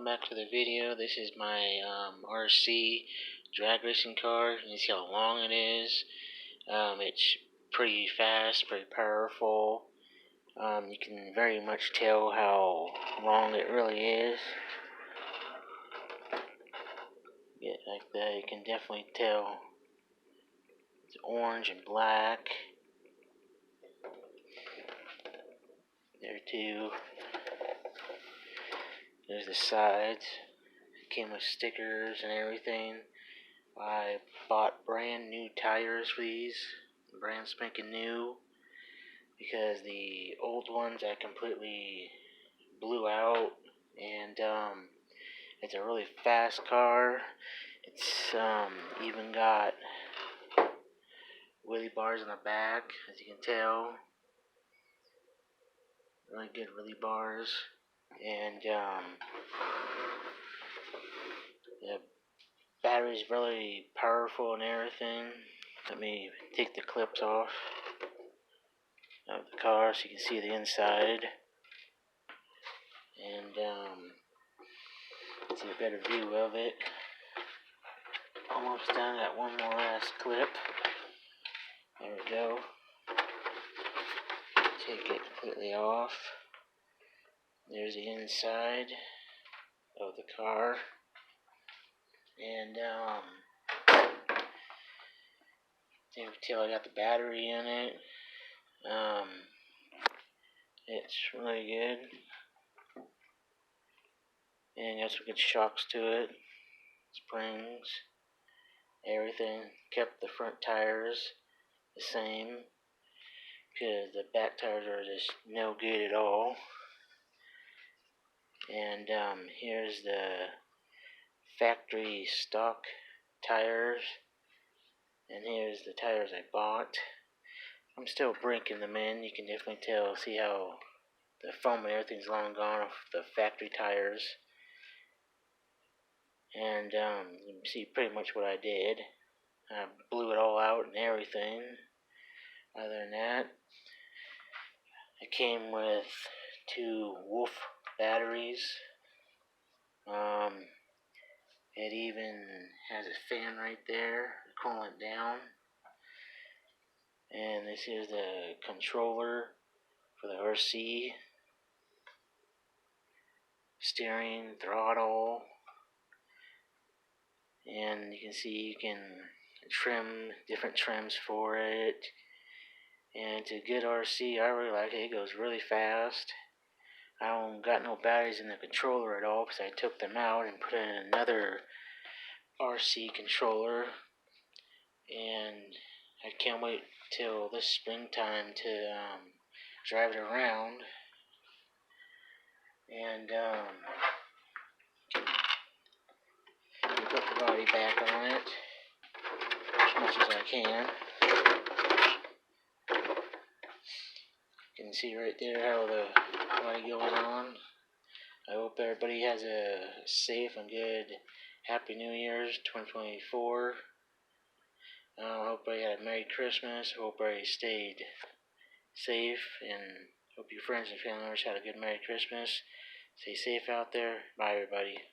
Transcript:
welcome back to the video. This is my RC drag racing car. You can see how long it is. It's pretty fast, pretty powerful. You can very much tell how long it really is. Yeah, like that, you can definitely tell. It's orange and black. There too. There's the sides. It came with stickers and everything. I bought brand new tires for these, brand spanking new, because the old ones I completely blew out, and it's a really fast car. It's even got wheelie bars in the back, as you can tell. Really good wheelie bars, and the battery's really powerful and everything. Let me take the clips off of the car so you can see the inside, and see a better view of it. Almost done. Got one more last clip. There we go. Take it completely off. There's the inside of the car, and you can tell I got the battery in it. It's really good, and got some good shocks to it, springs, everything. Kept the front tires the same, because the back tires are just no good at all. And here's the factory stock tires, and here's the tires I bought. I'm still breaking them in. You can definitely tell, see how the foam and everything's long gone off the factory tires. And you can see pretty much what I did. I blew it all out and everything. Other than that, it came with 2 Wolf batteries. It even has a fan right there, cooling it down. And this is the controller for the RC. Steering, throttle. And you can see you can trim different trims for it. And it's a good RC. I really like it. It goes really fast. I don't got no batteries in the controller at all, because I took them out and put in another RC controller. And I can't wait till this springtime to drive it around. And put the body back on it as much as I can. You can see right there how the body goes on. I hope everybody has a safe and good Happy New Year's 2024. I hope everybody had a Merry Christmas. I hope everybody stayed safe, and hope your friends and family members had a good Merry Christmas. Stay safe out there. Bye, everybody.